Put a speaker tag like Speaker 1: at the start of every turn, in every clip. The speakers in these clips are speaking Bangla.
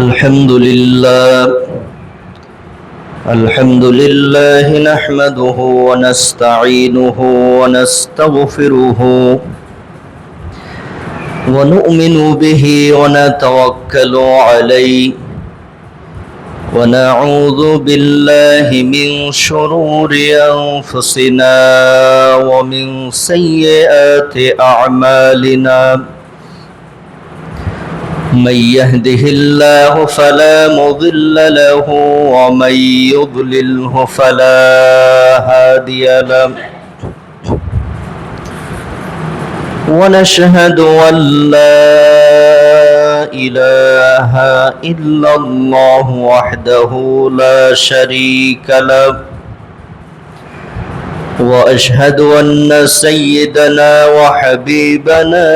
Speaker 1: الحمد لله نحمده ونستعينه ونستغفره ونؤمن به ونتوكل عليه ونعوذ بالله من شرور أنفسنا ومن سيئات أعمالنا. من يهده الله فلا مضل له ومن يضلله فلا هادي له. ونشهد أن لا إله إلا الله وحده لا شريك له. وأشهد أن سيدنا وحبيبنا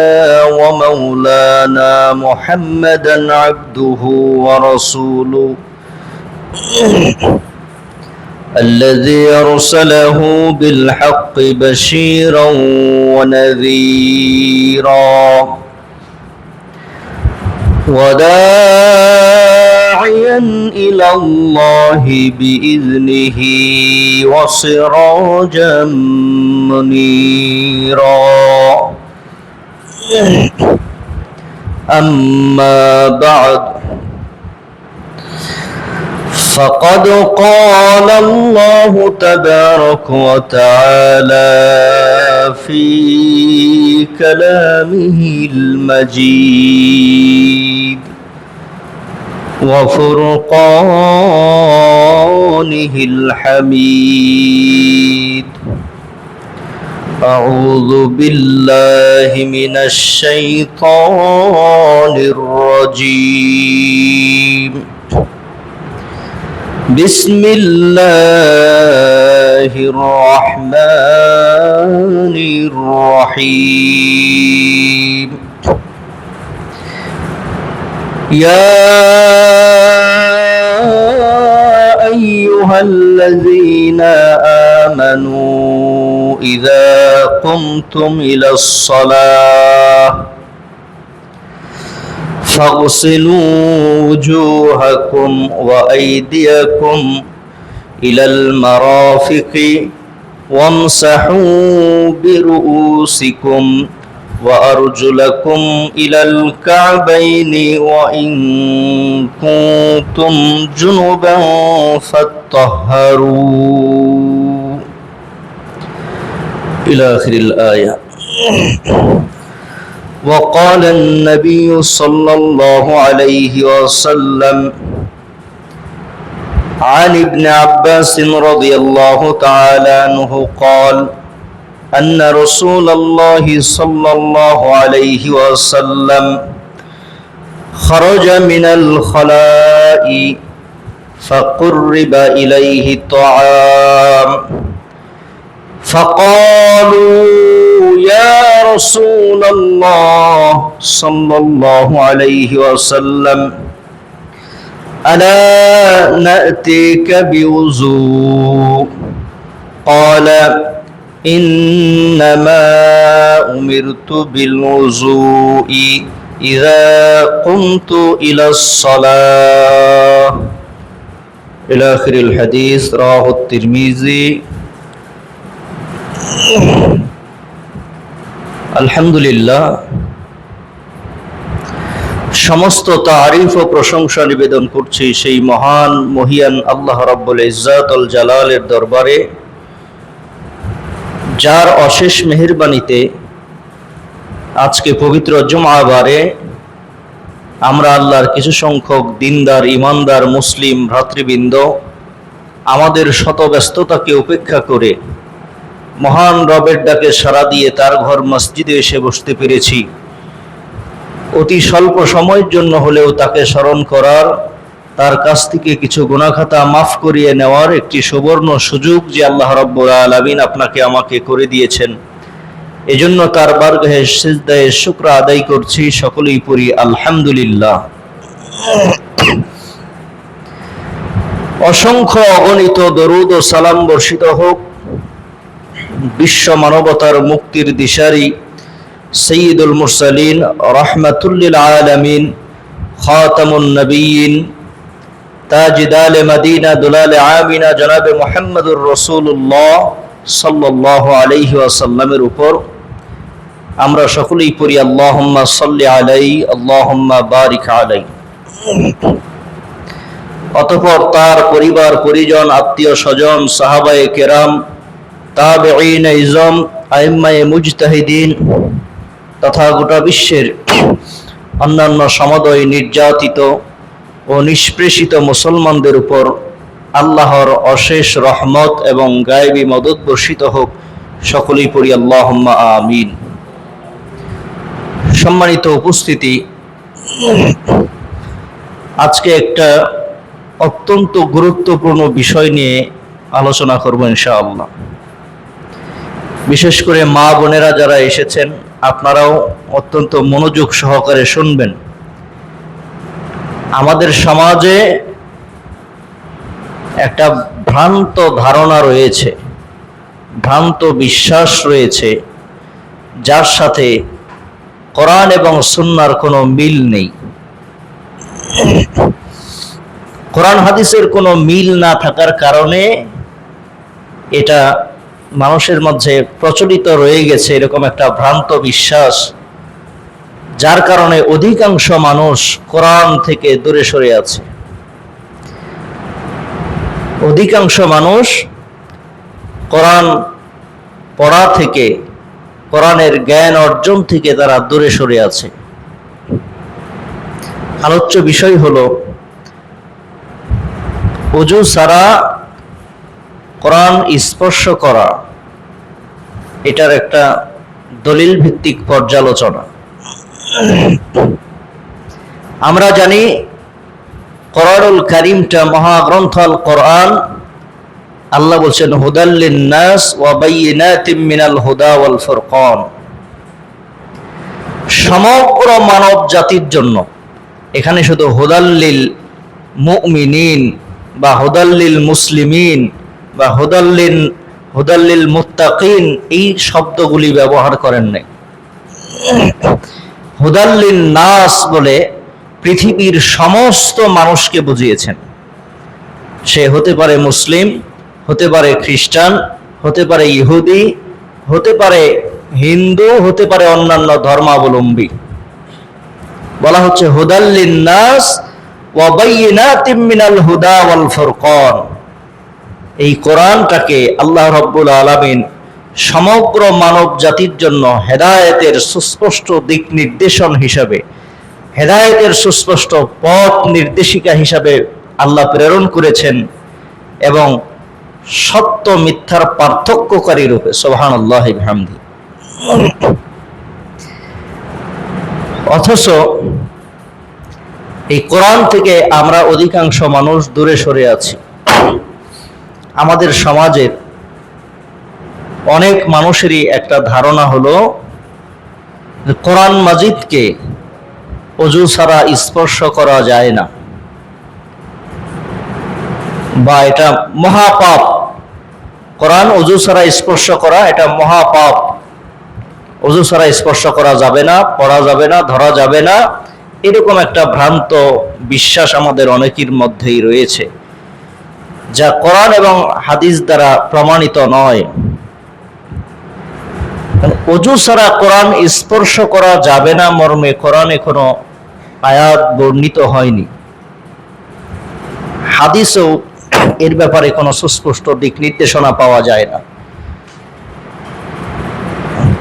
Speaker 1: ومولانا محمدا عبده ورسوله الذي أرسله بالحق بشيرا ونذيرا وداعيا إلى الله بإذنه وسراجا منيرا. أما بعد فقد قال الله تبارك وتعالى في كلامه المجيد وفرقانه الحميد. أعوذ بالله من الشيطان الرجيم. بسم الله الرحمن الرحيم. يا أيها الذين آمنوا إذا قمتم إلى الصلاة فاغسلوا وجوهكم وأيديكم إلى المرافق وامسحوا برؤوسكم وأرجلكم إلى الكعبين وإن كنتم جنبا فاطهروا إلى آخر الآية. وقال النبي صلى الله عليه وسلم عن ابن عباس رضي الله تعالى عنه قال أن رسول الله صلى الله عليه وسلم خرج من الخلاء فقرب إليه الطعام فقالوا يا رسول الله صلى الله عليه وسلم ألا نأتيك بوضوء؟ قال إنما أمرت بالوضوء إذا قمت إلى الصلاة إلى آخر الحديث. رواه الترمذي. আলহামদুলিল্লাহ, সমস্ত তারিফ ও প্রশংসা নিবেদন করছি সেই মহান মহিয়ান আল্লাহ রাব্বুল ইজ্জাত ওয়াল জালালের দরবারে, যার অশেষ মেহেরবানিতে আজকে পবিত্র জুমআবারে আমরা আল্লাহর কিছু সংখ্যক দিনদার ইমানদার মুসলিম ভ্রাতৃবৃন্দ আমাদের শত ব্যস্ততাকে উপেক্ষা করে মহান রবের ডাকে সাড়া দিয়ে তার ঘর মসজিদে এসে বসতে পেরেছি। অতি স্বল্প সময়ের জন্য হলেও তাকে স্মরণ করার, তার কাছ থেকে কিছু গুনাহখাতা মাফ করিয়ে নেওয়ার একটি সুবর্ণ সুযোগ যে আল্লাহ রাব্বুল আলামিন আপনাকে আমাকে করে দিয়েছেন, এজন্য তার বারগাহে সিজদায়ে শুকর আদায় করছি। সকলেই পড়ি আলহামদুলিল্লাহ। অসংখ্য অগণিত দরুদ ও সালাম বর্ষিত হোক বিশ্ব মানবতার মুক্তির দিশারি সৈয়দুল মুরসালিন রাহমাতুল লিল আলামিন খাতামুন নবিয়্যিন তাজদাল মদিনা দুলাল আমিনা জনাব মুহাম্মদুর রাসূলুল্লাহ সাল্লাল্লাহু আলাইহি ওয়াসাল্লামের উপর আমরা সকলেই পড়ি আল্লাহুম্মা সাল্লি আলাইহি আল্লাহুম্মা বারিক আলাইহি। অতঃপর তার পরিবার পরিজন, আত্মীয় স্বজন, সাহাবায়ে কেরাম, তাবেঈন ইজম, আইম্মায়ে মুজতাহিদিন তথা গোটা বিশ্বের অন্যান্য সমদয় নির্যাতিত ও নিষ্পেষিত মুসলমানদের উপর আল্লাহর অশেষ রহমত এবং গায়েবী মদদ বর্ষিত হোক। সকলেই পড়ি আল্লাহুম্মা আমিন। সম্মানিত উপস্থিতি, আজকে একটা অত্যন্ত গুরুত্বপূর্ণ বিষয় নিয়ে আলোচনা করব ইনশাআল্লাহ। বিশেষ করে মা বোনেরা যারা এসেছেন, আপনারাও অত্যন্ত মনোযোগ সহকারে শুনবেন। আমাদের সমাজে একটা ভ্রান্ত ধারণা রয়েছে, ভ্রান্ত বিশ্বাস রয়েছে, যার সাথে কোরআন এবং সুন্নাহর কোনো মিল নেই। কোরআন হাদিসের কোনো মিল না থাকার কারণে এটা মানুষের মধ্যে প্রচলিত রয়ে গেছে এরকম একটা ভ্রান্ত বিশ্বাস, যার কারণে অধিকাংশ মানুষ কোরআন থেকে দূরে সরে আছে। অধিকাংশ মানুষ কোরআন পড়া থেকে, কোরআনের জ্ঞান অর্জন থেকে তারা দূরে সরে আছে। আলোচ্য বিষয় হলো ওযু ছাড়া কোরআন স্পর্শ করা, এটার একটা দলিল ভিত্তিক পর্যালোচনা। আমরা জানি কোরআনুল কারীমটা মহাগ্রন্থ আল কোরআন, আল্লাহ বলছেন হুদাল লিন-নাস ওয়া বায়িনাতিম মিনাল হুদা ওয়াল ফুরকান, সমগ্র মানব জাতির জন্য। এখানে শুধু হুদাল লিল মুমিনিন বা হুদাল লিল মুসলিমিন বা হুদাল লিল মুত্তাকিন এই শব্দগুলি ব্যবহার করেন নাই। হুদাল লিন-নাস বলে পৃথিবীর সমস্ত মানুষকে বুঝিয়েছেন। সে হতে পারে মুসলিম, হতে পারে খ্রিস্টান, হতে পারে ইহুদি, হতে পারে হিন্দু, হতে পারে অন্যান্য ধর্মাবলম্বী। বলা হচ্ছে হুদাল লিন-নাস ওয়া বায়িনাতিম মিনাল হুদা ওয়াল ফুরকান। এই কোরআনটাকে আল্লাহ রাব্বুল আলামিন সমগ্র মানব জাতির জন্য হেদায়েতের সুস্পষ্ট দিক নির্দেশন হিসাবে, হেদায়েতের সুস্পষ্ট পথ নির্দেশিকা হিসাবে আল্লাহ প্রেরণ করেছেন এবং সত্য মিথ্যার পার্থক্যকারী রূপে। সুবহানাল্লাহি বিহামদি। অথচ এই কোরআন থেকে আমরা অধিকাংশ মানুষ দূরে সরে আছি। আমাদের সমাজের অনেক মানুষেরই একটা ধারণা হলো কোরআন মাজিদকে ওযু ছাড়া স্পর্শ করা যায় না, বা এটা মহাপাপ। কোরআন ওযু ছাড়া স্পর্শ করা এটা মহাপাপ, ওযু ছাড়া স্পর্শ করা যাবে না, পড়া যাবে না, ধরা যাবে না, এরকম একটা ভ্রান্ত বিশ্বাস আমাদের অনেকের মধ্যেই রয়েছে, যা কোরআন এবং হাদিস দ্বারা প্রমাণিত নয়। ওযু ছাড়া কোরআন স্পর্শ করা যাবে না মর্মে কোরআনে কোনো আয়াত বর্ণিত হয়নি, হাদিসেও এর ব্যাপারে কোনো সুস্পষ্ট দিক নির্দেশনা পাওয়া যায় না।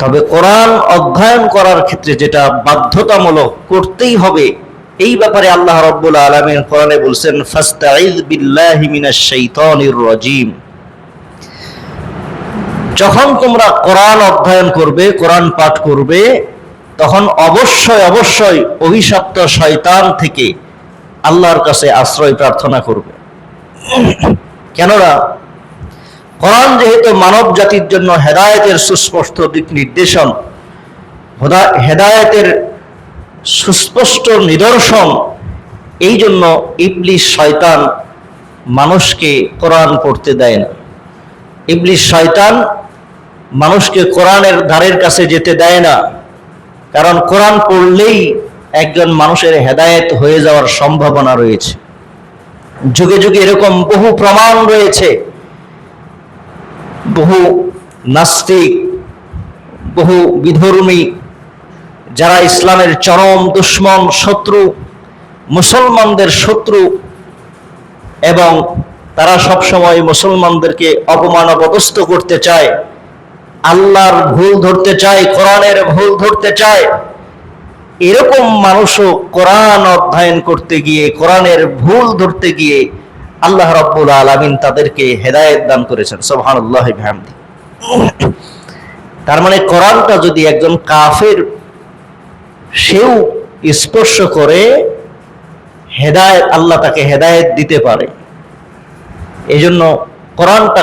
Speaker 1: তবে কোরআন অধ্যয়ন করার ক্ষেত্রে যেটা বাধ্যতামূলক করতেই হবে, এই ব্যাপারে আল্লাহ রাব্বুল আলামিন কোরআনে বলছেন ফাস্তাইয বিল্লাহি মিনাশ শাইতানির রাজীম। যখন তোমরা কোরআন অধ্যয়ন করবে, কোরআন পাঠ করবে, তখন অবশ্যই অবশ্যই অভিশপ্ত শয়তান থেকে আল্লাহর কাছে আশ্রয় প্রার্থনা করবে। কেননা কোরআন যেহেতু মানব জাতির জন্য হেদায়েতের সুস্পষ্ট দিক নির্দেশন, হেদায়েতের সুস্পষ্ট নিদর্শন, এই জন্য ইবলিস শয়তান মানুষকে কোরআন পড়তে দেয় না। ইবলিস শয়তান মানুষকে কোরআনের ধারের কাছে যেতে দেয় না, কারণ কোরআন পড়লেই একজন মানুষের হেদায়েত হয়ে যাওয়ার সম্ভাবনা রয়েছে। যুগে যুগে এরকম বহু প্রমাণ রয়েছে। বহু নাস্তিক, বহু বিধর্মী, যারা ইসলামের চরম দুশমন, শত্রু, মুসলমানদের শত্রু, এবং তারা সবসময় মুসলমানদেরকে অপমান অপদস্থ করতে চায়, আল্লাহর ভুল ধরতে চায়, কোরআনের ভুল ধরতে চায়। এরকম মানুষও কোরআন অধ্যয়ন করতে গিয়ে, কোরআনের ভুল ধরতে গিয়ে আল্লাহ রাব্বুল আলামিন তাদেরকে হেদায়েত দান করেছেন। সুবহানাল্লাহি ওয়া বিহামদি। তার মানে কোরআনটা যদি একজন কাফের সেও স্পর্শ করে, হেদায়েত, আল্লাহ তাকে হেদায়েত দিতে পারে। এই জন্য কোরআনটা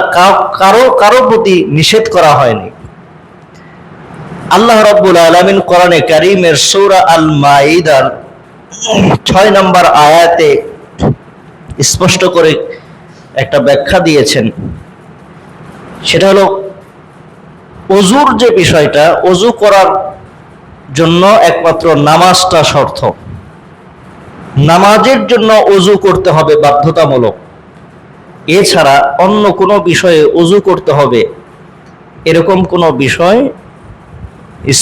Speaker 1: কারো প্রতি নিষেধ করা হয়নি। আল্লাহ রাব্বুল আলামিন কোরআনে কারীমের সূরা আল মাইদার 6 নম্বর আয়াতে স্পষ্ট করে একটা ব্যাখ্যা দিয়েছেন। সেটা হলো ওযুর যে বিষয়টা, ওযু করার জন্য একমাত্র নামাজটা শর্ত। নামাজের জন্য ওযু করতে হবে বাধ্যতামূলক। এছাড়া অন্য কোনো বিষয়ে ওযু করতে হবে এরকম কোনো বিষয়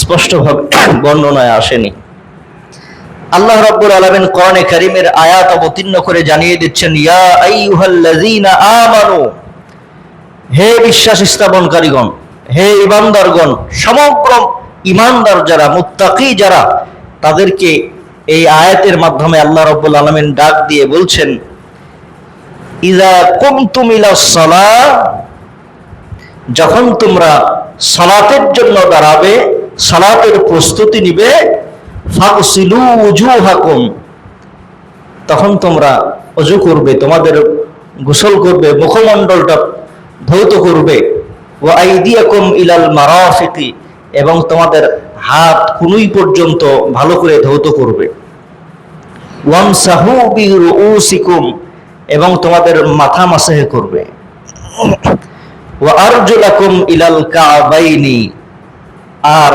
Speaker 1: স্পষ্টভাবে বর্ণনায় আসেনি। আল্লাহ রাব্বুল আলামিন কোরআনে কারীমের আয়াত অবতীর্ণ করে জানিয়ে দিচ্ছেন, ইয়া আইয়ুহাল্লাযীনা আমানু, হে বিশ্বাস স্থাপনকারীগণ, হে ঈমানদারগণ, সমগ্র ঈমানদার যারা, মুত্তাকী যারা, তাদেরকে এই আয়াতের মাধ্যমে আল্লাহ রাব্বুল আলামিন ডাক দিয়ে বলছেন, ইযা কুমতুম ইলাস সালাহ, যখন তোমরা সালাতের জন্য দাঁড়াবে, সালাতের প্রস্তুতি নিবে, ফাগসিলু উজুহাকুম, তখন তোমরা ওযু করবে, তোমাদের গোসল করবে, মুখমণ্ডলটা ধৌত করবে, ওয়া আইদিয়াকুম ইলাল মারাফিকি, এবং তোমাদের হাত কুনুই পর্যন্ত ভালো করে ধৌত করবে, ওয়ামসাহু বিরুউসিকুম, এবং তোমাদের মাথা মাসাহ করবে, ওয়া আরজুলাকুম ইলাল কাবাইনি, আর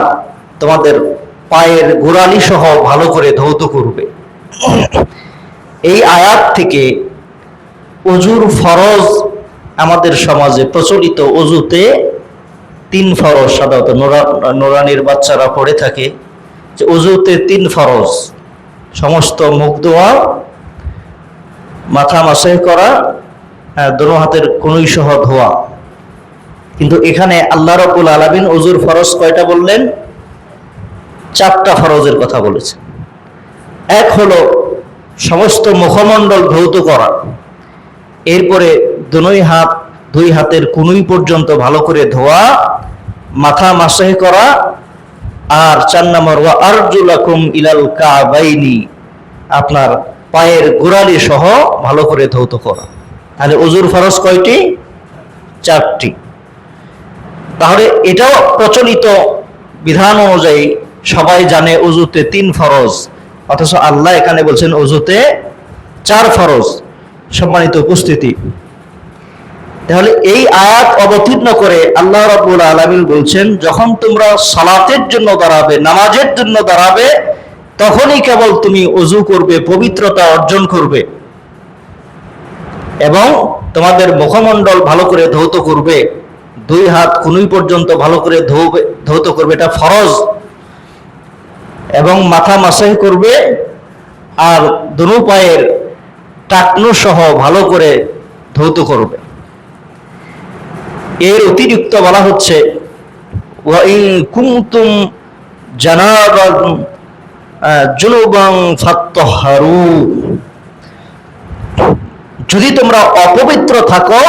Speaker 1: তোমাদের পায়ের গোড়ালি সহ ভালো করে ধৌত করবে। এই আয়াত থেকে ওযুর ফরজ আমাদের সমাজে প্রচলিত, ওযুতে 3 ফরজ সাধারণত নোরানির বাচ্চারা পড়ে থাকে যে ওযুতে 3 ফরজ, সমস্ত মুখ ধোয়া, মাথা মাসাহ করা, দোনো হাতের কনুই সহ ধোয়া। কিন্তু এখানে আল্লাহ রাব্বুল আলামিন ওযুর ফরজ কয়টা বললেন? 4টা ফরজের কথা বলেছেন। এক হলো সমস্ত মুখমণ্ডল ধৌত করা, এরপরে দুই হাতের কনুই পর্যন্ত ভালো করে ধোয়া, মাথা মাসাহ করা, আর 4 নম্বর ওয়া আরজুলাকুম ইলাল কাবাইনি, আপনার পায়ের গোড়ালি সহ ভালো করে ধৌত করা। তাহলে ওযুর ফরজ কয়টি? 4টি। তাহলে এটাও প্রচলিত বিধান অনুযায়ী সবাই জানে ওযুতে 3 ফরজ, অথচ আল্লাহ এখানে বলছেন ওযুতে 4 ফরজ। সম্মানিত উপস্থিতি, তাহলে এই আয়াত অবতীর্ণ করে আল্লাহ রাব্বুল আলামিন বলছেন, যখন তোমরা সালাতের জন্য দাঁড়াবে, নামাজের জন্য দাঁড়াবে, তখনই কেবল তুমি ওযু করবে, পবিত্রতা অর্জন করবে, এবং তোমাদের মুখমণ্ডল ভালো করে ধৌত করবে, 2 হাত কনুই পর্যন্ত ভালো করে ধৌত করবে, এটা ফরজ, এবং মাথা মাসাহ করবে, আর দোনো পায়ের টাকনু সহ ভালো করে ধৌত করবে। এর অতিরিক্ত বলা হচ্ছে, ওয়া ইন কুনতুম জানাবান জুনুবান ফাত্তাহহারু, যদি তোমরা অপবিত্র থাকো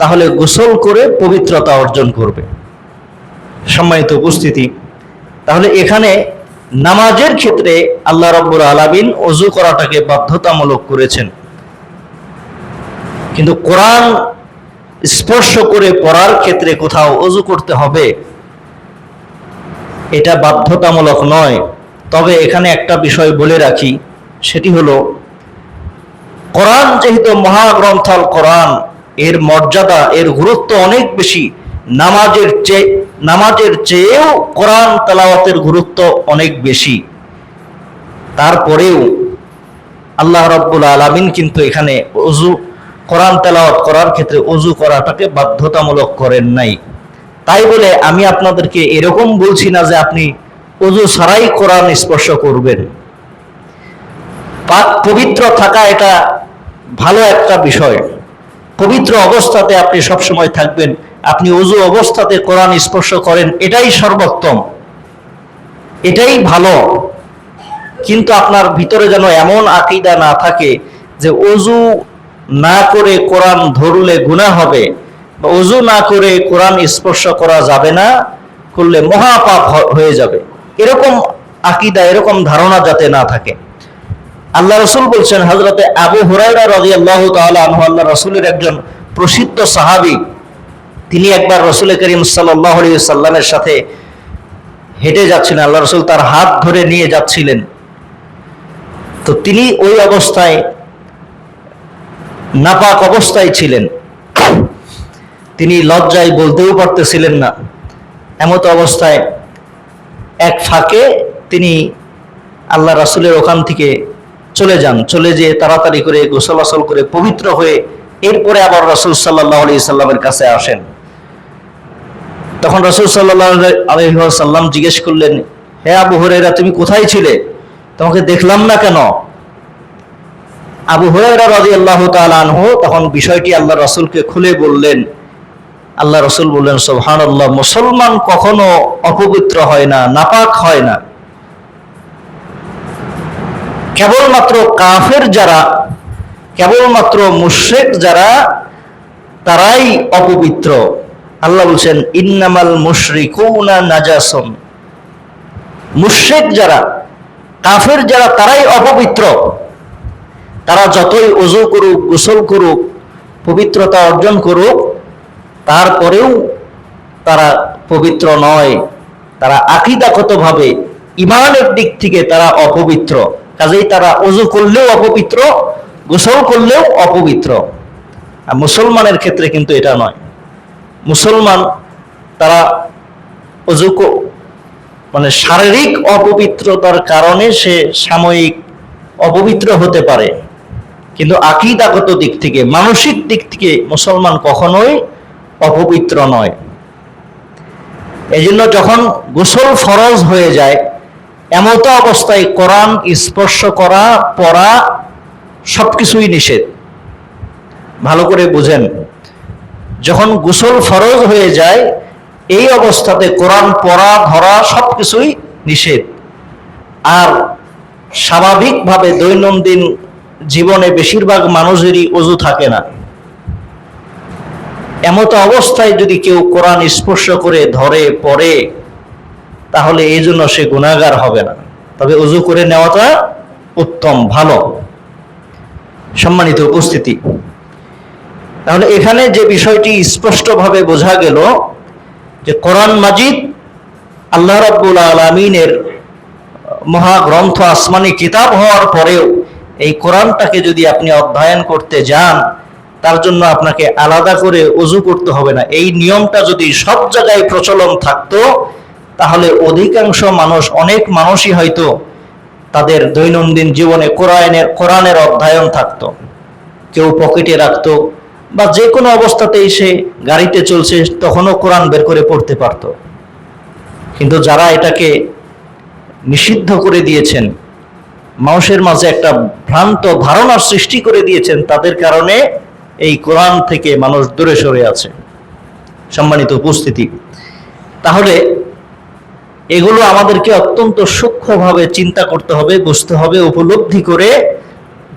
Speaker 1: তাহলে গোসল করে পবিত্রতা অর্জন করবে। সম্মানিত উপস্থিতি, তাহলে এখানে নামাজের ক্ষেত্রে আল্লাহ রাব্বুল আলামিন ওযু করাটাকে বাধ্যতামূলক করেছেন, কিন্তু কোরআন স্পর্শ করে পড়ার ক্ষেত্রে কোথাও ওযু করতে হবে এটা বাধ্যতামূলক নয়। তবে এখানে একটা বিষয় বলে রাখি, সেটি হলো কোরআন যেহেতু মহাগ্রন্থ আল কোরআন, এর মর্যাদা, এর গুরুত্ব অনেক বেশি। নামাজের চেয়েও কোরআন তেলাওয়াতের গুরুত্ব অনেক বেশি। তারপরেও আল্লাহ রাব্বুল আলামিন কিন্তু এখানে ওযু কোরআন তেলাওয়াত করার ক্ষেত্রে ওযু করাটাকে বাধ্যতামূলক করেন নাই। তাই বলে আমি আপনাদেরকে এরকম বলছি না যে আপনি ওযু ছাড়াই কোরআন স্পর্শ করবেন। পাক পবিত্র থাকা এটা ভালো একটা বিষয়। পবিত্র অবস্থাতে আপনি সবসময় থাকবেন, আপনি ওযু অবস্থাতে কোরআন স্পর্শ করেন, এটাই সর্বোত্তম, এটাই ভালো। কিন্তু আপনার ভিতরে যেন এমন আকীদা না থাকে যে ওযু না করে কোরআন ধরলে গুনাহ হবে, বা ওযু না করে কোরআন স্পর্শ করা যাবে না, করলে মহাপাপ হয়ে যাবে, এরকম আকীদা, এরকম ধারণা যাতে না থাকে। আল্লাহ রাসূল বলছেন, হযরতে আবু হুরায়রা রাদিয়াল্লাহু তাআলা আনহু, আল্লাহ রাসূলের একজন প্রসিদ্ধ সাহাবী, তিনি একবার রাসূল করিম সাল্লাল্লাহু আলাইহি সাল্লামের সাথে হেঁটে যাচ্ছিলেন। আল্লাহ রাসূল তার হাত ধরে নিয়ে যাচ্ছিলেন। তো তিনি ওই অবস্থায় নাপাক অবস্থায় ছিলেন, তিনি লজ্জায় বলতেও পারতেছিলেন না। এমত অবস্থায় এক ফাঁকে তিনি আল্লাহ রাসূলের ওখান থেকে চলে যান, চলে যেয়ে তাড়াতাড়ি করে গোসল আসল করে পবিত্র হয়ে এরপরে আবার রাসূল সাল্লাল্লাহু আলাইহি সাল্লামের কাছে আসেন। তখন রাসূল সাল্লাল্লাহু আলাইহি ওয়াসাল্লাম জিজ্ঞেস করলেন, হে আবু হুরায়রা, তুমি কোথায় ছিলে? তোমাকে দেখলাম না কেন? আবু হুরায়রা রাদিয়াল্লাহু তাআলা আনহু তখন বিষয়টি আল্লাহ রাসূলকে খুলে বললেন। আল্লাহ রাসূল বললেন, সুবহানাল্লাহ, মুসলমান কখনো অপবিত্র হয় না, নাপাক হয় না। কেবলমাত্র কাফের যারা, কেবলমাত্র মুশরিক যারা, তারাই অপবিত্র। আল্লাহ বলছেন, ইন্নামাল মুশরিকুনা নাজাসুন। মুশরিক যারা, কাফের যারা, তারাই অপবিত্র। তারা যতই ওযু করুক, গোসল করুক, পবিত্রতা অর্জন করুক, তারপরেও তারা পবিত্র নয়। তারা আকীদাগতভাবে, ঈমানের দিক থেকে তারা অপবিত্র। কাজেই তারা ওযু করলেও অপবিত্র, গোসল করলেও অপবিত্র। আর মুসলমানের ক্ষেত্রে কিন্তু এটা নয়। মুসলমান তারা ওযু মানে শারীরিক অপবিত্রতার কারণে সে সাময়িক অপবিত্র হতে পারে, কিন্তু আকীদাগত দিক থেকে, মানসিক দিক থেকে মুসলমান কখনোই অপবিত্র নয়। এজন্য যখন গোসল ফরজ হয়ে যায়, এমত অবস্থায় কোরআন স্পর্শ করা, পড়া সবকিছুই নিষেধ। ভালো করে বুঝেন, যখন গোসল ফরজ হয়ে যায়, এই অবস্থাতে কোরআন পড়া, ধরা সবকিছুই নিষেধ। আর স্বাভাবিকভাবে দৈনন্দিন জীবনে বেশিরভাগ মানুষেরই ওযু থাকে না। এমত অবস্থায় যদি কেউ কোরআন স্পর্শ করে, ধরে, পড়ে, তাহলে এই জন্য সে গুনাহগার হবে না। তবে ওযু করে নেওয়াটা উত্তম, ভালো। সম্মানিত উপস্থিতি, তাহলে এখানে যে বিষয়টি স্পষ্টভাবে বোঝা গেল যে কোরআন মাজিদ আল্লাহ রাব্বুল আলামিনের মহাগ্রন্থ, আসমানি কিতাব হওয়ার পরেও এই কোরআনটাকে যদি আপনি অধ্যয়ন করতে যান, তার জন্য আপনাকে আলাদা করে ওযু করতে হবে না। এই নিয়মটা যদি সব জায়গায় প্রচলন থাকতো, তাহলে অধিকাংশ মানুষ, অনেক মানুষই হয়তো তাদের দৈনন্দিন জীবনে কোরআনের অধ্যয়ন থাকতো। কেউ পকেটে রাখতো, বা যে কোনো অবস্থাতেই সে গাড়িতে চলছে তখনও কোরআন বের করে পড়তে পারত। কিন্তু যারা এটাকে নিষিদ্ধ করে দিয়েছেন, মানুষের মাঝে একটা ভ্রান্ত ধারণার সৃষ্টি করে দিয়েছেন, তাদের কারণে এই কোরআন থেকে মানুষ দূরে সরে আছে। সম্মানিত উপস্থিতি, তাহলে এগুলো আমাদেরকে অত্যন্ত সূক্ষ্মভাবে চিন্তা করতে হবে, বুঝতে হবে, উপলব্ধি করে,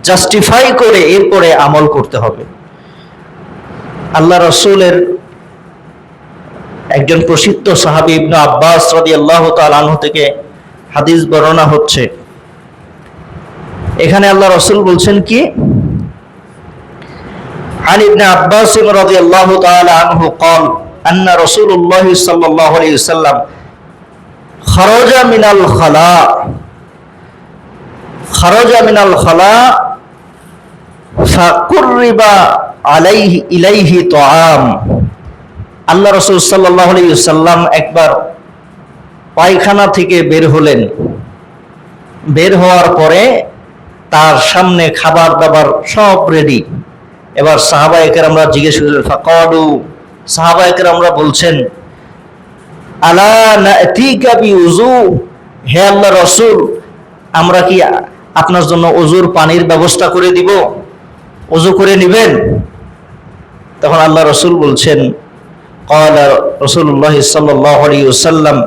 Speaker 1: জাস্টিফাই করে এরপরে আমল করতে হবে। আল্লাহ রাসূলের একজন প্রসিদ্ধ সাহাবী ইবনে আব্বাস রাদিয়াল্লাহু তাআলা আনহু থেকে হাদিস বর্ণনা হচ্ছে। এখানে আল্লাহ রাসূল বলছেন কি, আন ইবনে আব্বাস রাদিয়াল্লাহু তাআলা আনহু قال ان رسول الله صلى الله عليه وسلم خرج من الخلاء فقرب عليه إليه طعام। আল্লাহ রাসূল সাল্লাল্লাহু আলাইহি ওয়াসাল্লাম একবার পায়খানা থেকে বের হলেন, বের হওয়ার পরে তার সামনে খাবার দাবার সব রেডি। এবার সাহাবায়ে কেরামরা জিজ্ঞেস করলেন, ফাকালু, সাহাবায়ে কেরামরা বলছেন, আলা নাতিকা বিউযু, হে আল্লাহর রাসূল, আমরা কি আপনার জন্য ওযুর পানির ব্যবস্থা করে দিব, ওযু করে নেবেন? তখন আল্লাহ রাসূল বলছেন, ক্বালা রাসূলুল্লাহ সাল্লাল্লাহু আলাইহি ওয়াসাল্লাম,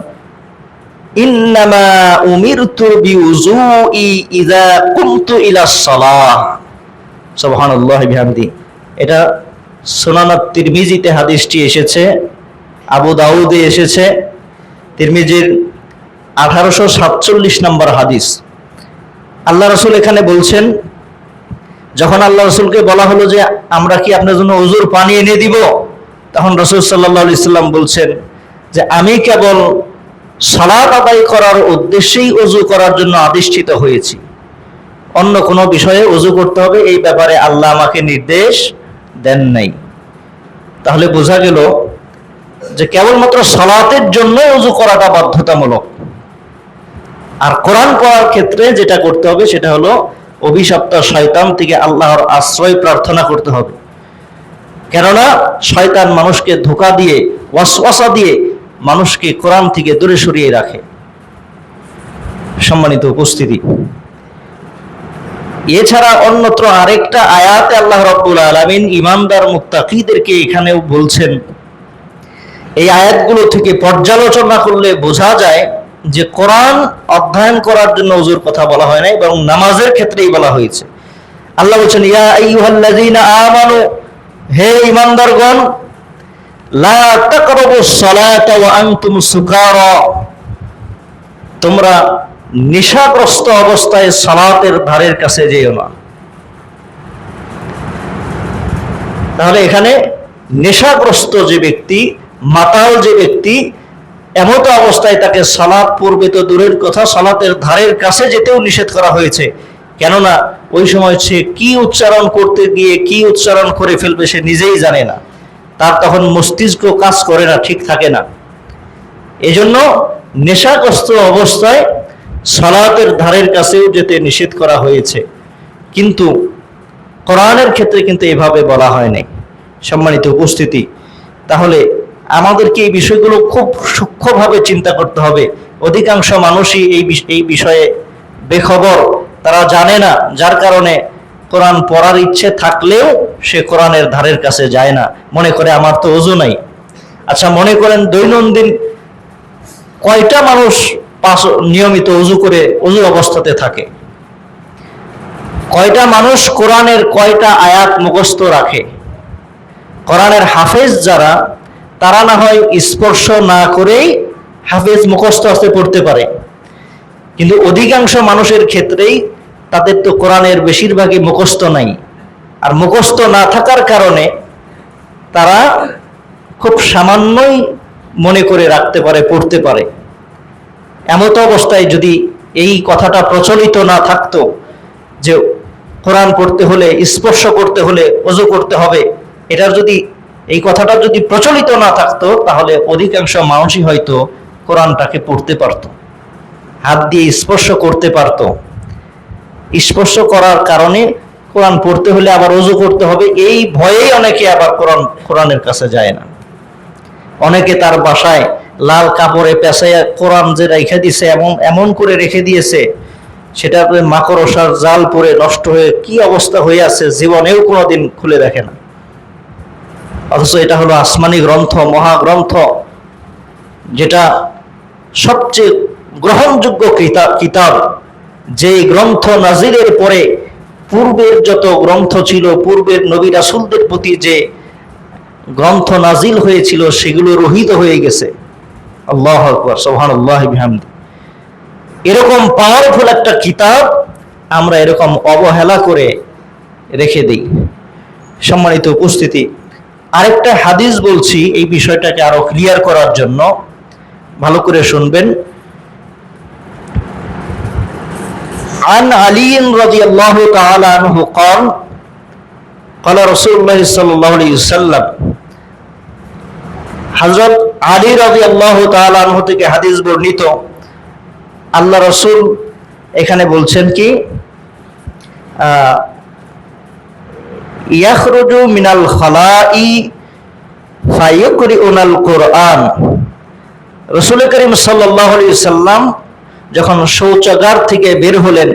Speaker 1: ইন্নামা উমিরতু বিউযুই ইযা কুমতু ইলাস সালাহ। সুবহানাল্লাহি বিহামদি। এটা সুনান তিরমিজিতে হাদিসটি এসেছে, আবু দাউদে এসেছে, তিরমিজির 1847 নম্বর হাদিস। আল্লাহ রাসূল এখানে বলছেন, যখন আল্লাহ রাসূলকে বলা হলো যে আমরা কি আপনার জন্য ওযুর পানি এনে দিব, তখন রাসূল সাল্লাল্লাহু আলাইহি সাল্লাম বলছেন যে আমি কেবল সালাত আদায় করার উদ্দেশ্যেই ওযু করার জন্য আদিষ্ঠিত হয়েছি, অন্য কোনো বিষয়ে ওযু করতে হবে এই ব্যাপারে আল্লাহ আমাকে নির্দেশ দেন নাই। তাহলে বোঝা গেল যে কেবলমাত্র সালাতের জন্য ওযু করাটা বাধ্যতামূলক। আর কোরআন পড়ার ক্ষেত্রে যেটা করতে হবে সেটা হলো অভিশপ্ত শয়তান থেকে আল্লাহর আশ্রয় প্রার্থনা করতে হবে। কেননা শয়তান মানুষকে ধোঁকা দিয়ে, ওয়াসওয়াসা দিয়ে মানুষকে কোরআন থেকে দূরে সরিয়ে রাখে। সম্মানিত উপস্থিতি, এছাড়া অন্যত্র আরেকটা আয়াতে আল্লাহ রাব্বুল আলামিন ঈমানদার মুত্তাকীদেরকে এখানেও বলছেন। এই আয়াতগুলো থেকে পর্যালোচনা করলে বোঝা যায় যে কোরআন অধ্যয়ন করার জন্য ওযুর কথা বলা হয় নাই, বরং নামাজের ক্ষেত্রেই বলা হয়েছে। আল্লাহ বলেছেন, ইয়া আইয়ুহাল্লাযীনা আমানু, হে ঈমানদারগণ, লা তাকরাবুস সালাতা ওয়া আনতুম সুকারা, তোমরা নেশাগ্রস্ত অবস্থায় সালাতের ধারের কাছে যেও না। তাহলে এখানে নেশাগ্রস্ত যে ব্যক্তি, মাতাল যে ব্যক্তি, এমত অবস্থায় তাকে সালাত পড়বে তো দূরের কথা, সালাতের ধারের কাছে যেতেও নিষেধ করা হয়েছে। কেননা ওই সময় সে কি উচ্চারণ করতে গিয়ে কি উচ্চারণ করে ফেলবে সে নিজেই জানে না, তার তখন মস্তিষ্ক কাজ করে না, ঠিক থাকে না। এজন্য নেশাগ্রস্ত অবস্থায় সালাতের ধারের কাছেও যেতে নিষেধ করা হয়েছে, কিন্তু কোরআনের ক্ষেত্রে কিন্তু এভাবে বলা হয় নাই। সম্মানিত উপস্থিতি, তাহলে আমাদেরকে এই বিষয়গুলো খুব সূক্ষ্মভাবে চিন্তা করতে হবে। অধিকাংশ মানুষই এই বিষয়ে বেখবর, তারা জানে না, যার কারণে কোরআন পড়ার ইচ্ছে থাকলেও সে কোরআনের ধারের কাছে যায় না, মনে করে আমার তো ওযু নাই। আচ্ছা, মনে করেন দৈনন্দিন কয়টা মানুষ নিয়মিত ওযু করে ওযু অবস্থাতে থাকে? কয়টা মানুষ কোরআনের কয়টা আয়াত মুখস্থ রাখে? কোরআনের হাফেজ যারা, তারা না হয় স্পর্শ না করেই হাফেজ মুখস্থ আস্তে পড়তে পারে, কিন্তু অধিকাংশ মানুষের ক্ষেত্রেই তাদের তো কোরআনের বেশিরভাগই মুখস্থ নাই। আর মুখস্থ না থাকার কারণে তারা খুব সামান্যই মনে করে রাখতে পারে, পড়তে পারে। এমত অবস্থায় যদি এই কথাটা প্রচলিত না থাকতো যে কোরআন পড়তে হলে, স্পর্শ করতে হলে ওযু করতে হবে, এটার যদি এই কথাটা যদি প্রচলিত না থাকতো, তাহলে অধিকাংশ মানুষই হয়তো কোরআনটাকে পড়তে পারত, হাত দিয়ে স্পর্শ করতে পারত। স্পর্শ করার কারণে কোরআন পড়তে হলে আবার ওযু করতে হবে, এই ভয়েই অনেকে আবার কোরআনের কাছে যায় না। অনেকে তার বাসায় লাল কাপড়ে পেঁচাইয়া কোরআন যে রেখে দিয়েছে, এমন করে রেখে দিয়েছে, সেটা মাকড়সার জাল পরে নষ্ট হয়ে কি অবস্থা হয়ে আছে, জীবনেও কোনোদিন খুলে দেখে না। অথচ এটা হলো আসমানি গ্রন্থ, মহাগ্রন্থ, যেটা সবচেয়ে গ্রহণযোগ্য কিতাব। যে গ্রন্থ নাজিলের পরে পূর্বের যত গ্রন্থ ছিল, পূর্বের নবী রাসূলদের প্রতি যে গ্রন্থ নাজিল হয়েছিল, সেগুলো রহিত হয়ে গেছে। আল্লাহু আকবার, সুবহানাল্লাহি বিহামদি। এরকম পাওয়ারফুল একটা কিতাব আমরা এরকম অবহেলা করে রেখে দিই। সম্মানিত উপস্থিতি, আরেকটা হাদিস বলছি এই বিষয়টাকে আরো ক্লিয়ার করার জন্য, ভালো করে শুনবেন। عن علي رضي الله تعالى عنه قال قال رسول الله صلى الله عليه وسلم, হযরত আলী রাদিয়াল্লাহু তাআলা আনহু থেকে হাদিস বর্ণিত, আল্লাহ রাসূল এখানে বলছেন কি ইয়াখরুজু মিনাল খালাই ফায়াকরিউনাল কোরআন। রাসূল করিম সাল্লাল্লাহু আলাইহি সাল্লাম যখন শৌচাগার থেকে বের হলেন,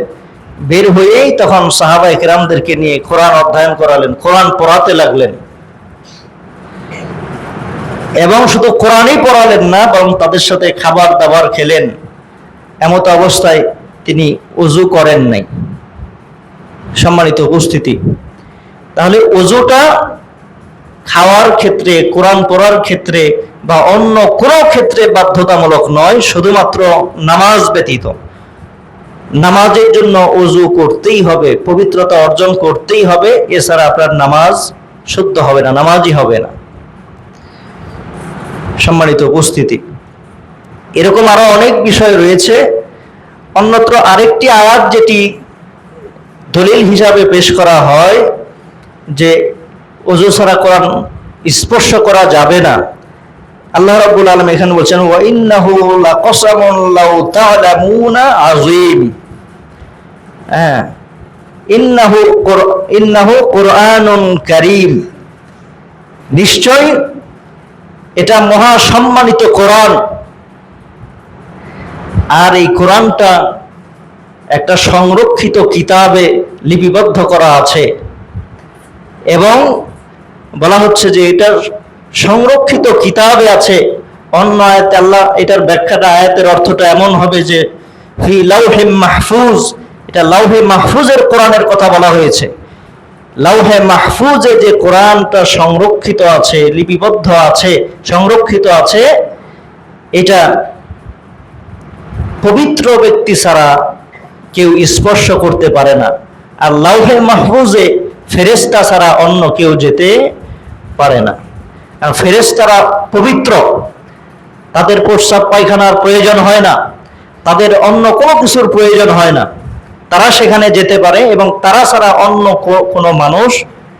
Speaker 1: বের হয়েই তখন সাহাবায়ে কেরামদেরকে নিয়ে কোরআন অধ্যয়ন করালেন, কোরআন পড়াতে লাগলেন। এবং শুধু কোরআনই পড়ালেন না, বরং তাদের সাথে খাবার দাবার খেলেন। এমত অবস্থায় তিনি ওযু করেন নাই। সম্মানিত উপস্থিতি, তাহলে ওযুটা খাওয়ার ক্ষেত্রে, কোরআন পড়ার ক্ষেত্রে বা অন্য কোনো ক্ষেত্রে বাধ্যতামূলক নয়, শুধুমাত্র নামাজ ব্যতীত। নামাজের জন্য ওযু করতেই হবে, পবিত্রতা অর্জন করতেই হবে, এছাড়া আপনার নামাজ শুদ্ধ হবে না, নামাজই হবে না। সম্মানিত উপস্থিতি, এরকম আরো অনেক বিষয় রয়েছে। অন্যত্র আরেকটি আয়াত যেটি দলিল হিসাবে পেশ করা হয় যে ওযু ছাড়া কোরআন স্পর্শ করা যাবে না, আল্লাহ রাব্বুল আলামিন এখানে বলছেন ওয়া ইন্নাহু লাকাসামুন লাউ তা'লামুনা আযীম। হ্যাঁ, ইন্নাহু কুরআনুন কারীম, নিশ্চয় এটা মহা সম্মানিত কোরআন। আর এই কোরআনটা একটা সংরক্ষিত কিতাবে লিপিবদ্ধ করা আছে এবং বলা হচ্ছে যে এটা সংরক্ষিত কিতাবে আছে। অন্য আয়াতে আল্লাহ এটার ব্যাখ্যাটা, আয়াতের অর্থটা এমন হবে যে ফি লাউহে মাহফুজ, এটা লাউহে মাহফুজের কোরআনের কথা বলা হয়েছে। লাউহে মাহফুজে যে কোরআনটা সংরক্ষিত আছে, লিপিবদ্ধ আছে, সংরক্ষিত আছে, এটা পবিত্র ব্যক্তি ছাড়া কেউ স্পর্শ করতে পারে না। আর লাউহে মাহফুজে ফেরেশতা ছাড়া অন্য কেউ যেতে পারে না। আর ফেরেশতারা পবিত্র, তাদের প্রস্রাব পায়খানার প্রয়োজন হয় না, তাদের অন্য কোনো কিছুর প্রয়োজন হয় না, তারা সেখানে যেতে পারে এবং তারা ছাড়া অন্য কোনো মানুষ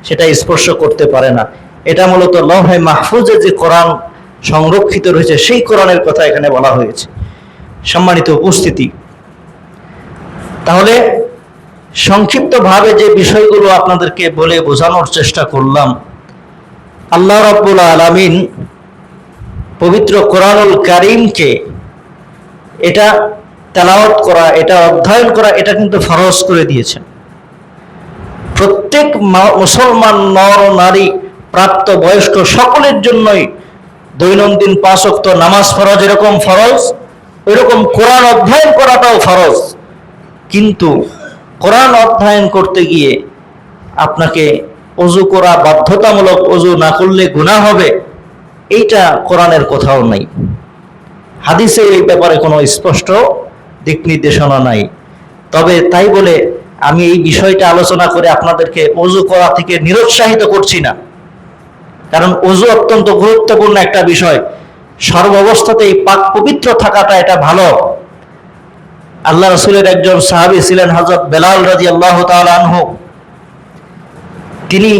Speaker 1: সেটা স্পর্শ করতে পারে না। এটা মূলত লাউহে মাহফুজে যে কোরআন সংরক্ষিত রয়েছে সেই কোরআনের কথা এখানে বলা হয়েছে। সম্মানিত উপস্থিতি, তাহলে সংক্ষিপ্তভাবে যে বিষয়গুলো আপনাদেরকে বলে বোঝানোর চেষ্টা করলাম, আল্লাহ রাব্বুল আলামিন পবিত্র কোরআনুল কারীমকে এটা তেলাওয়াত করা, এটা অধ্যয়ন করা, এটা কিন্তু ফরজ করে দিয়েছেন। প্রত্যেক মুসলমান নর নারী, প্রাপ্ত বয়স্ক সকলের জন্যই দৈনন্দিন 5 ওয়াক্ত নামাজ ফরজ, এরকম ফরজ, ওইরকম কোরআন অধ্যয়ন করাটাও ফরজ। কিন্তু কোরআন অধ্যয়ন করতে গিয়ে আপনাকে ওযু করা বাধ্যতামূলক, ওযু না করলে গুনাহ হবে, এইটা কোরআনের কোথাও নাই। হাদিসে এই ব্যাপারে কোনো স্পষ্ট দিক নির্দেশনা নাই। তবে তাই বলে আমি এই বিষয়টা আলোচনা করে আপনাদেরকে ওযু করা থেকে নিরুৎসাহিত করছি না, কারণ ওযু অত্যন্ত গুরুত্বপূর্ণ একটা বিষয়। সর্বাবস্থাতেই পাক পবিত্র থাকাটা এটা ভালো। আল্লাহ রাসূলের একজন সাহাবী ছিলেন হযরত বেলাল রাদিয়াল্লাহু তাআলা আনহু। তিনি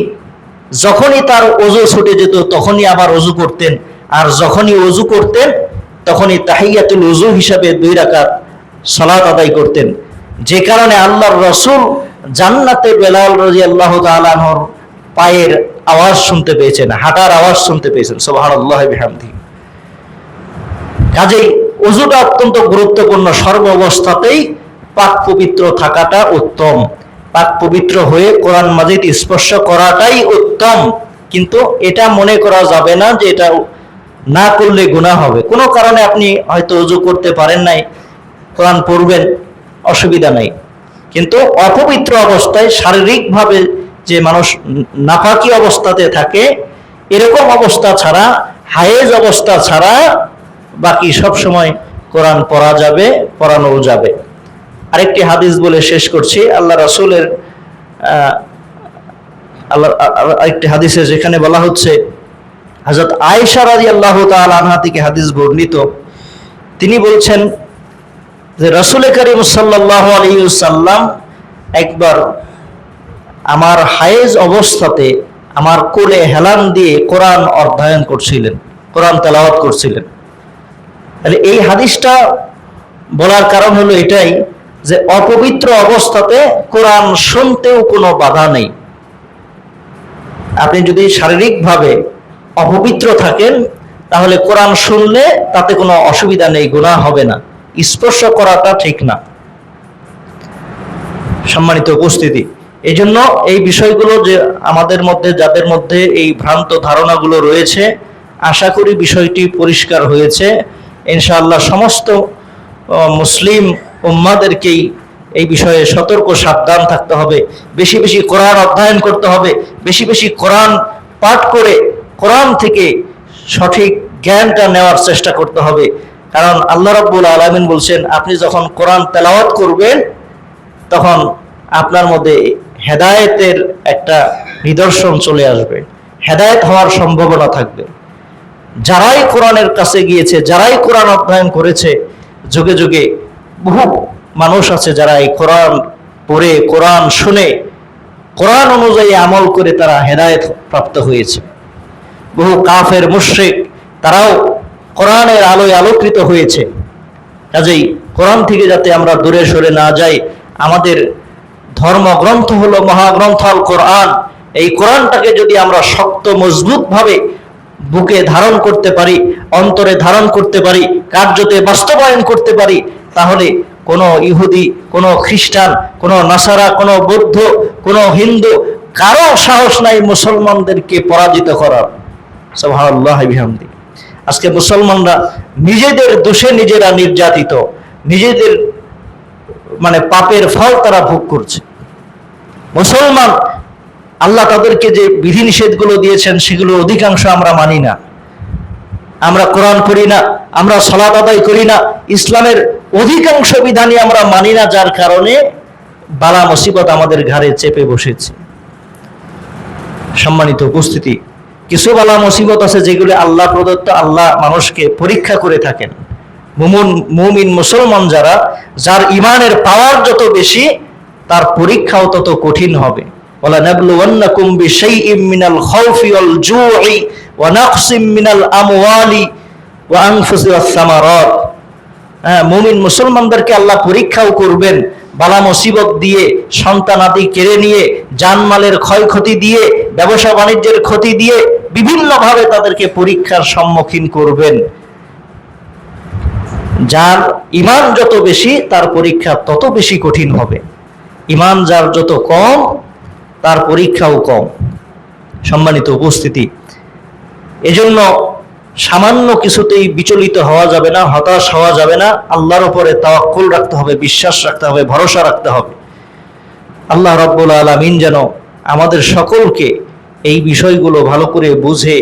Speaker 1: যখনই তার ওযু ছুটে যেত তখনই আবার ওযু করতেন, আর যখনই ওযু করতেন তখনই তাহিয়াতুল ওযু হিসাবে 2 রাকাত সালাত আদায় করতেন। যে কারণে আল্লাহর রাসূল জান্নাতে বেলাল রাদিয়াল্লাহু তাআলা আনহুর পায়ের আওয়াজ শুনতে পেয়েছেন, হাঁটার আওয়াজ শুনতে পেয়েছেন। সুবহানাল্লাহি বিহামদিহি। কাজেই ওযুটা অত্যন্ত গুরুত্বপূর্ণ। সর্বাবস্থাতেই পাক পবিত্র থাকাটা উত্তম, পাক পবিত্র হয়ে কোরআন মাজিদ স্পর্শ করাটাই উত্তম। কিন্তু এটা মনে করা যাবে না যে এটা না করলে গুনাহ হবে। কোনো কারণে আপনি হয়তো ওযু করতে পারেন নাই, কোরআন পড়বেন, অসুবিধা নাই। কিন্তু অপবিত্র অবস্থায়, শারীরিকভাবে যে মানুষ নাপাকি অবস্থাতে থাকে, এরকম অবস্থা ছাড়া, হায়েজ অবস্থা ছাড়া বাকি সব সময় কোরআন পড়া যাবে, পড়ানো যাবে। আরেকটি হাদিস বলে শেষ করছি। আল্লাহ রাসূলের আরেকটি হাদিসে যেখানে বলা হচ্ছে, হযরত আয়েশা রাদিয়াল্লাহু তাআলা আনহা থেকে হাদিস বর্ণিত, তিনি বলছেন যে রাসূল করিম সাল্লাল্লাহু আলাইহি ওয়াসাল্লাম একবার আমার হায়েজ অবস্থাতে আমার কোলে হেলান দিয়ে কোরআন অধ্যয়ন করছিলেন, কোরআন তেলাওয়াত করছিলেন। তাহলে এই হাদিসটা বলার কারণ হলো এটাই যে অপবিত্র অবস্থাতে কোরআন শুনতেও কোনো বাধা নেই। আপনি যদি শারীরিকভাবে অপবিত্র থাকেন তাহলে কোরআন শুনলে তাতে কোনো অসুবিধা নেই, গুনাহ হবে না, স্পর্শ করাটা ঠিক না। সম্মানিত উপস্থিতি, এই জন্য এই বিষয়গুলো যে আমাদের মধ্যে, যাদের মধ্যে এই ভ্রান্ত ধারণাগুলো রয়েছে, আশা করি বিষয়টি পরিষ্কার হয়েছে। ইনশাআল্লাহ সমস্ত মুসলিম উম্মাদেরকেই এই বিষয়ে সতর্ক সাবধান থাকতে হবে। বেশি বেশি কোরআন অধ্যয়ন করতে হবে, বেশি বেশি কোরআন পাঠ করে কোরআন থেকে সঠিক জ্ঞানটা নেওয়ার চেষ্টা করতে হবে। কারণ আল্লাহ রাব্বুল আলামিন বলছেন, আপনি যখন কোরআন তেলাওয়াত করবেন তখন আপনার মধ্যে হেদায়েতের একটা নিদর্শন চলে আসবে, হেদায়েত হওয়ার সম্ভাবনা থাকবে। যারাই কোরআনের কাছে গিয়েছে, যারাই কোরআন অধ্যয়ন করেছে, যুগে যুগে বহু মানুষ আছে যারা এই কোরআন পড়ে, কোরআন শুনে, কোরআন অনুযায়ী আমল করে তারা হেদায়েত প্রাপ্ত হয়েছে। বহু কাফের মুশরিক তারাও কোরআনের আলোয় আলোকিত হয়েছে। কাজেই কোরআন থেকে যাতে আমরা দূরে সরে না যাই, আমাদের ধর্মগ্রন্থ হলো মহাগ্রন্থ আল কোরআন। এই কোরআনটাকে যদি আমরা শক্ত মজবুত ভাবে বুকে ধারণ করতে পারি, অন্তরে ধারণ করতে পারি, কার্যতে বাস্তবায়ন করতে পারি, তাহলে কোনো ইহুদি, কোনো খ্রিস্টান, কোনো নাসারা, কোনো বৌদ্ধ, কোনো হিন্দু, কারো সাহস নাই মুসলমানদেরকে পরাজিত করার। সুবহানাল্লাহ বিহামদি। আজকে মুসলমানরা নিজেদের দোষে নিজেরা নির্যাতিত, নিজেদের পাপের ফল তারা ভোগ করছে। মুসলমান, আল্লাহ তাদেরকে যে বিধিনিষেধগুলো দিয়েছেন সেগুলো অধিকাংশ আমরা মানি না। আমরা কোরআন পড়ি না, আমরা সালাত আদায় করি না, ইসলামের অধিকাংশ বিধানই আমরা মানি না, যার কারণে বালা মুসিবত আমাদের ঘাড়ে চেপে বসেছে। সম্মানিত উপস্থিতি, কিছু বালা মুসিবত আছে যেগুলো আল্লাহ প্রদত্ত, আল্লাহ মানুষকে পরীক্ষা করে থাকেন। মুমিন মুসলমান যার ইমানের পাওয়ার যত বেশি, তার পরীক্ষাও তত কঠিন হবে। ওয়ালা নাবলুওয়ান্নাকুম বিশাইইম মিনাল খাউফি ওয়াল জুই ওয়া নাকসিম মিনাল আমওয়ালি ওয়া আনফুসি ওয়াস সামারাত। মুমিন মুসলমানদেরকে আল্লাহ পরীক্ষাও করবেন, বালা মুসিবত দিয়ে, সন্তানাদি কেড়ে নিয়ে, জানমালের ক্ষয়ক্ষতি দিয়ে, ব্যবসা বাণিজ্যের ক্ষতি দিয়ে বিভিন্নভাবে তাদেরকে পরীক্ষার সম্মুখীন করবেন। যার ইমান যত বেশি তার পরীক্ষা তত বেশি কঠিন হবে, ইমান যার যত কম তার পরীক্ষাও কম। সম্মানিত উপস্থিতি, এজন্য সামান্য কিছুতেই বিচলিত হওয়া যাবে না, হতাশ হওয়া যাবে না। আল্লাহর উপরে তাওয়াক্কুল রাখতে হবে, বিশ্বাস রাখতে হবে, ভরসা রাখতে হবে। আল্লাহ রাব্বুল আলামিন যেন আমাদের সকলকে এই বিষয়গুলো ভালো করে বুঝে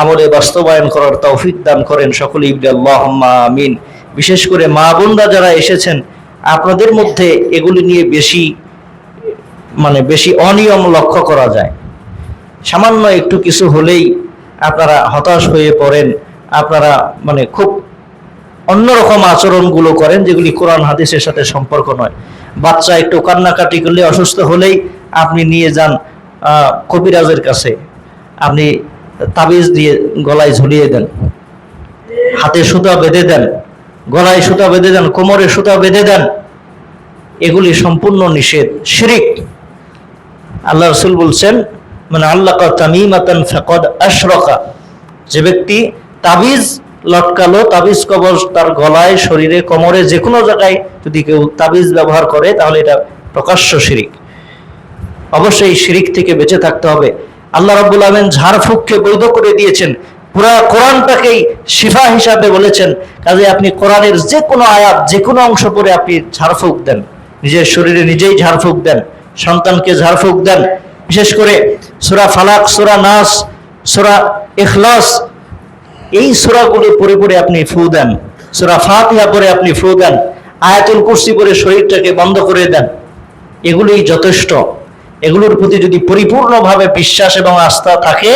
Speaker 1: আমলে বাস্তবায়ন করার তৌফিক দান করেন। সকলেই বলি আল্লাহুম্মা আমিন। বিশেষ করে মা বোনরা যারা এসেছেন, আপনাদের মধ্যে এগুলি নিয়ে বেশি অনিয়ম লক্ষ্য করা যায়। সামান্য একটু কিছু হলেই আপনারা হতাশ হয়ে পড়েন, আপনারা খুব অন্যরকম আচরণগুলো করেন যেগুলি কোরআন হাদিসের সাথে সম্পর্ক নয়। বাচ্চা একটু কান্নাকাটি করলে, অসুস্থ হলেই আপনি নিয়ে যান কবিরাজের কাছে, আপনি তাবিজ দিয়ে গলায় ঝুলিয়ে দেন, হাতে সুতা বেঁধে দেন, গলায় সুতা বেঁধে দেন, কোমরে সুতা বেঁধে দেন। এগুলি সম্পূর্ণ নিষেধ, শিরক। আল্লাহ রাসূল বলছেন, মানে আল্লাকা তামিমাতান ফাকাদ আশরাকা, যে ব্যক্তি তাবিজ লটকালো, তাবিজ কবজ তার গলায়, শরীরে, কোমরে, যে কোনো জায়গায় যদি কেউ তাবিজ ব্যবহার করে তাহলে এটা প্রকাশ্য শিরক। অবশ্যই শিরক থেকে বেঁচে থাকতে হবে। আল্লাহ রাব্বুল আলামিন ঝাড়ফুঁককে বৈধ করে দিয়েছেন, পুরা কোরআনটাকেই শিফা হিসাবে বলেছেন। কাজে আপনি কোরআনের যে কোনো আয়াত, যে কোনো অংশ পড়ে আপনি ঝাড়ফুঁক দেন, নিজের শরীরে নিজেই ঝাড়ফুঁক দেন, সন্তানকে ঝাড়ফুঁক দেন। বিশেষ করে সূরা ফালাক, সূরা নাস, সূরা ইখলাস, এই সূরাগুলো পড়ে পড়ে আপনি ফু দেন, সূরা ফাতিহা পড়ে আপনি ফু দেন, আয়াতুল কুরসি পড়ে শরীরটাকে বন্ধ করে দেন। এগুলোই যথেষ্ট। এগুলোর প্রতি যদি পরিপূর্ণভাবে বিশ্বাস এবং আস্থা থাকে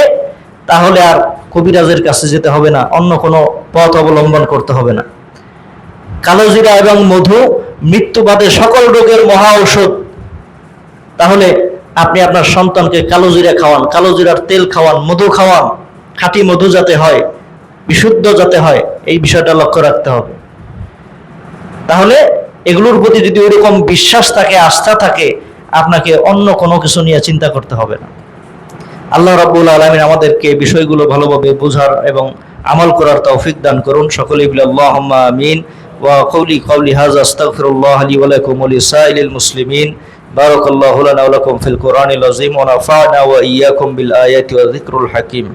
Speaker 1: তাহলে আর কবিরাজের কাছে যেতে হবে না, অন্য কোনো পথ অবলম্বন করতে হবে না। কালোজিরা এবং মধু মৃত্যুবাদে সকল রোগের মহা ঔষধ। তাহলে আপনি আপনার সন্তানকে কালোজিরা খাওয়ান, কালোজিরার তেল খাওয়ান, মধু খাওয়ান, খাঁটি মধু যাতে হয়, বিশুদ্ধ যাতে হয়, এই বিষয়টা লক্ষ্য রাখতে হবে। তাহলে এগুলোর প্রতি যদি ওইরকম বিশ্বাস থাকে, আস্থা থাকে, আপনাকে অন্য কোনো কিছু নিয়ে চিন্তা করতে হবে না। আল্লাহ রাব্বুল আলামিন আমাদেরকে বিষয়গুলো ভালোভাবে বোঝার এবং আমল করার তৌফিক দান করুন। সকলেই বলি আল্লাহুম্মা আমিন। ওয়া কওলি হাযা আস্তাগফিরুল্লাহ লি ওয়া লাকুম ওয়া লিসাইলিল মুসলিমিন। বারাকাল্লাহু লানা ওয়া লাকুম ফিল কুরআনিল আযীম ওয়া নাফা'না ওয়া ইয়্যাকুম বিল আয়াতি ওয়া যিকরুল হাকীম।